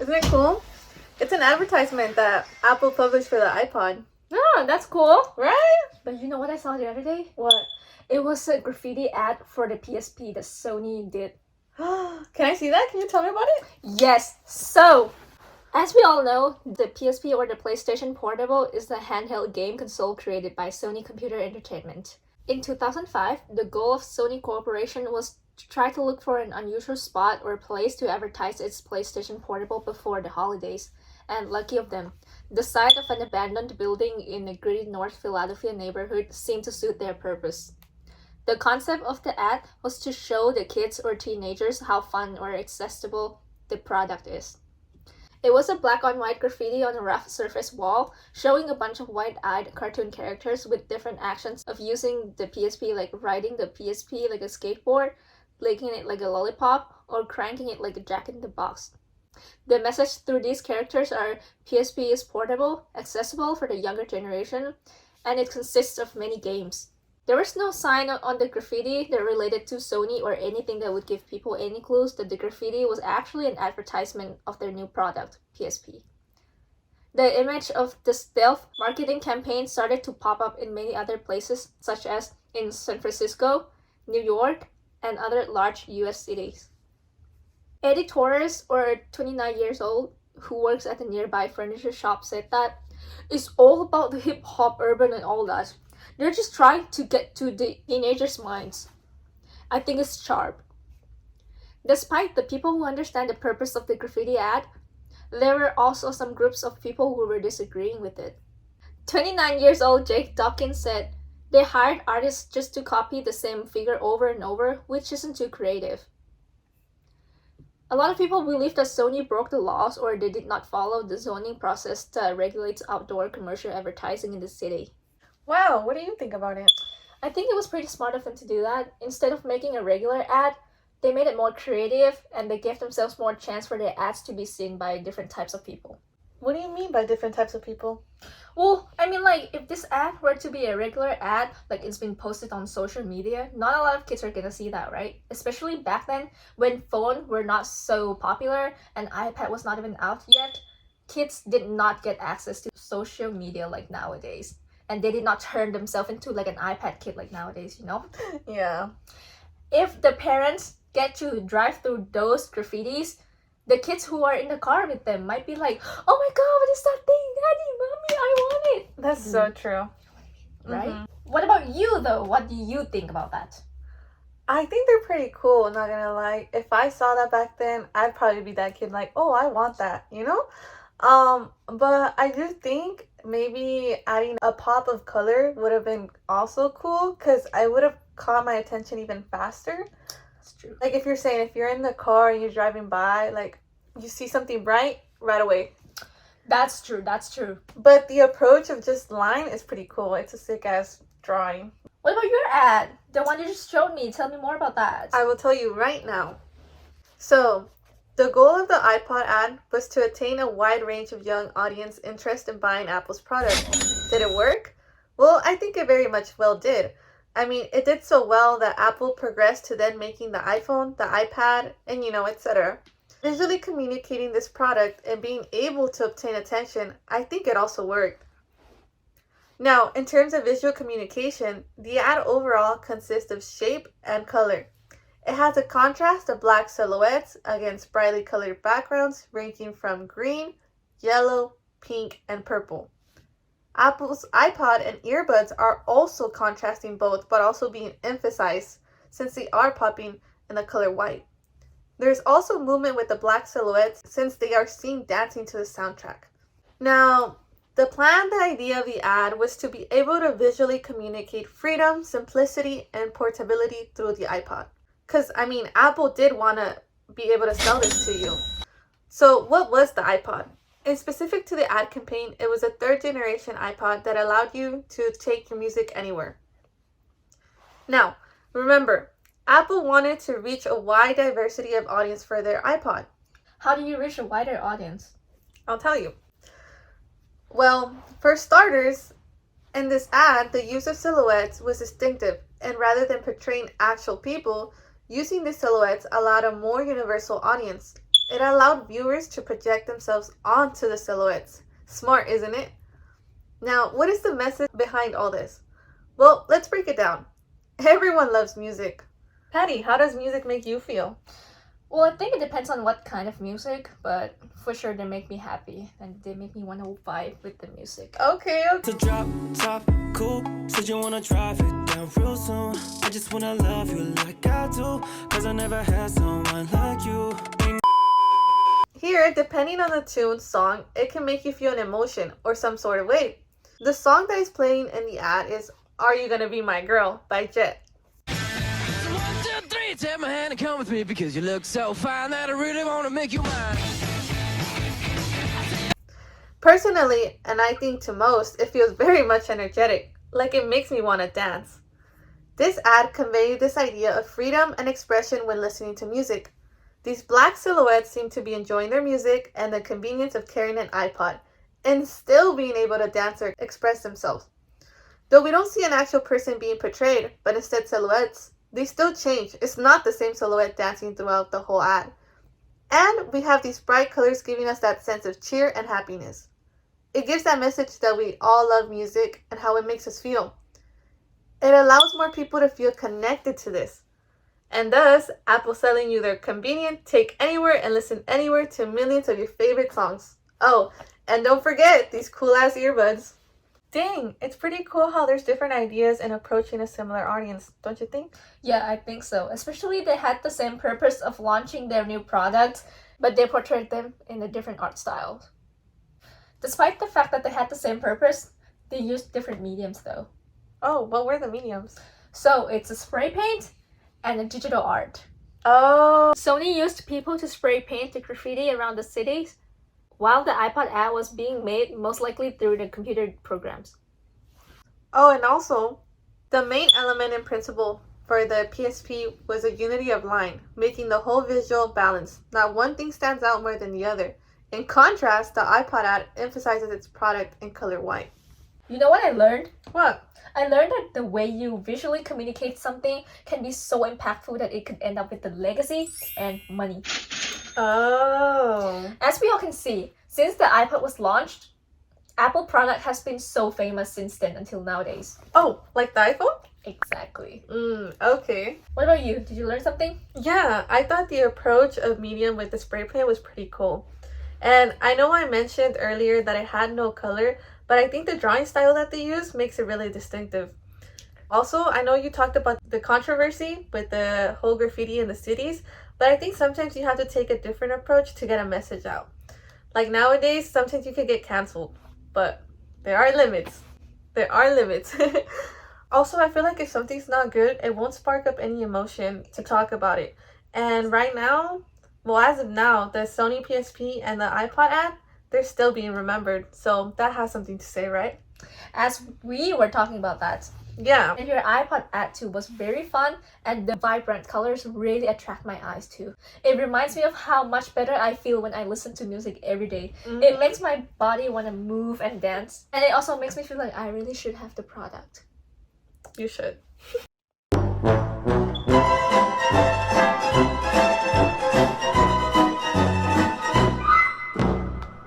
Isn't it cool? It's an advertisement that Apple published for the iPod. Oh, that's cool. Right? But you know what I saw the other day? What? It was a graffiti ad for the PSP that Sony did. Can I see that? Can you tell me about it? Yes. So, as we all know, the PSP or the PlayStation Portable is the handheld game console created by Sony Computer Entertainment. In 2005, the goal of Sony Corporation was to try to look for an unusual spot or place to advertise its PlayStation Portable before the holidays. And lucky of them, the site of an abandoned building in a gritty North Philadelphia neighborhood seemed to suit their purpose. The concept of the ad was to show the kids or teenagers how fun or accessible the product is. It was a black-on-white graffiti on a rough surface wall, showing a bunch of white-eyed cartoon characters with different actions of using the PSP, like riding the PSP like a skateboard, licking it like a lollipop, or cranking it like a jack-in-the-box. The message through these characters are PSP is portable, accessible for the younger generation, and it consists of many games. There was no sign on the graffiti that related to Sony or anything that would give people any clues that the graffiti was actually an advertisement of their new product, PSP. The image of the stealth marketing campaign started to pop up in many other places, such as in San Francisco, New York, and other large US cities. Eddie Torres, or 29 years old, who works at a nearby furniture shop, said that it's all about the hip-hop, urban, and all that. They're just trying to get to the teenagers' minds. I think it's sharp. Despite the people who understand the purpose of the graffiti ad, there were also some groups of people who were disagreeing with it. 29 years old Jake Dawkins said, they hired artists just to copy the same figure over and over, which isn't too creative. A lot of people believe that Sony broke the laws or they did not follow the zoning process that regulates outdoor commercial advertising in the city. Wow, what do you think about it? I think it was pretty smart of them to do that. Instead of making a regular ad, they made it more creative and they gave themselves more chance for their ads to be seen by different types of people. What do you mean by different types of people? Well, I mean, like, if this ad were to be a regular ad, like it's been posted on social media, not a lot of kids are gonna see that, right? Especially back then, when phones were not so popular and iPad was not even out yet, kids did not get access to social media like nowadays. And they did not turn themselves into like an iPad kid like nowadays, you know? Yeah. If the parents get to drive through those graffitis, the kids who are in the car with them might be like, oh my god, what is that thing? Daddy, mommy, I want it. That's so true. Right? Mm-hmm. What about you though? What do you think about that? I think they're pretty cool, not gonna lie. If I saw that back then, I'd probably be that kid like, oh, I want that, you know? But I do think maybe adding a pop of color would have been also cool because I would have caught my attention even faster. That's true. Like if you're in the car and you're driving by, like you see something bright right away. That's true. But the approach of just line is pretty cool. It's a sick ass drawing. What about your ad? The one you just showed me. Tell me more about that. I will tell you right now. So, the goal of the iPod ad was to attain a wide range of young audience interest in buying Apple's product. Did it work? Well, I think it very much well did. I mean, it did so well that Apple progressed to then making the iPhone, the iPad, and etc. Visually communicating this product and being able to obtain attention, I think it also worked. Now, in terms of visual communication, the ad overall consists of shape and color. It has a contrast of black silhouettes against brightly colored backgrounds ranging from green, yellow, pink, and purple. Apple's iPod and earbuds are also contrasting both, but also being emphasized since they are popping in the color white. There's also movement with the black silhouettes since they are seen dancing to the soundtrack. Now, the idea of the ad was to be able to visually communicate freedom, simplicity, and portability through the iPod. Because, I mean, Apple did want to be able to sell this to you. So, what was the iPod? In specific to the ad campaign, it was a third-generation iPod that allowed you to take your music anywhere. Now, remember, Apple wanted to reach a wide diversity of audience for their iPod. How do you reach a wider audience? I'll tell you. Well, for starters, in this ad, the use of silhouettes was distinctive, and rather than portraying actual people, using the silhouettes allowed a more universal audience. It allowed viewers to project themselves onto the silhouettes. Smart, isn't it? Now, what is the message behind all this? Well, let's break it down. Everyone loves music. Patty, how does music make you feel? Well, I think it depends on what kind of music, but for sure they make me happy and they make me want to vibe with the music. Okay. To drop top, cool. Said you wanna drive it down real soon. I just wanna love you like I do, cause I never had someone like you. Here, depending on the tune, song, it can make you feel an emotion or some sort of way. The song that is playing in the ad is Are You Gonna Be My Girl by Jet. So 1, 2, 3, take my hand and come with me, because you look so fine that I really wanna make you mine. Personally, and I think to most, it feels very much energetic, like it makes me want to dance. This ad conveyed this idea of freedom and expression when listening to music. These black silhouettes seem to be enjoying their music and the convenience of carrying an iPod, and still being able to dance or express themselves. Though we don't see an actual person being portrayed, but instead silhouettes, they still change. It's not the same silhouette dancing throughout the whole ad. And we have these bright colors giving us that sense of cheer and happiness. It gives that message that we all love music and how it makes us feel. It allows more people to feel connected to this. And thus, Apple's selling you their convenient take anywhere and listen anywhere to millions of your favorite songs. Oh, and don't forget these cool ass earbuds. Dang, it's pretty cool how there's different ideas in approaching a similar audience, don't you think? Yeah, I think so. Especially they had the same purpose of launching their new products, but they portrayed them in a different art style. Despite the fact that they had the same purpose, they used different mediums though. Oh, what were the mediums? So it's a spray paint and a digital art. Oh, Sony used people to spray paint the graffiti around the cities, while the iPod ad was being made most likely through the computer programs. Oh, and also, the main element and principle for the PSP was a unity of line, making the whole visual balanced. Not one thing stands out more than the other. In contrast, the iPod ad emphasizes its product in color white. You know what I learned? What? I learned that the way you visually communicate something can be so impactful that it could end up with the legacy and money. Oh. As we all can see, since the iPod was launched, Apple product has been so famous since then until nowadays. Oh, like the iPhone? Exactly. Okay. What about you? Did you learn something? Yeah, I thought the approach of medium with the spray paint was pretty cool. And I know I mentioned earlier that it had no color, but I think the drawing style that they use makes it really distinctive. Also, I know you talked about the controversy with the whole graffiti in the cities, but I think sometimes you have to take a different approach to get a message out. Like nowadays, sometimes you could get canceled, but there are limits. There are limits. Also, I feel like if something's not good, it won't spark up any emotion to talk about it. And right now, well, as of now, the Sony PSP and the iPod ad, they're still being remembered. So that has something to say, right? As we were talking about that, Yeah. and your iPod ad too was very fun, and the vibrant colors really attract my eyes too. It reminds me of how much better I feel when I listen to music every day. It makes my body want to move and dance, and it also makes me feel like I really should have the product. You should.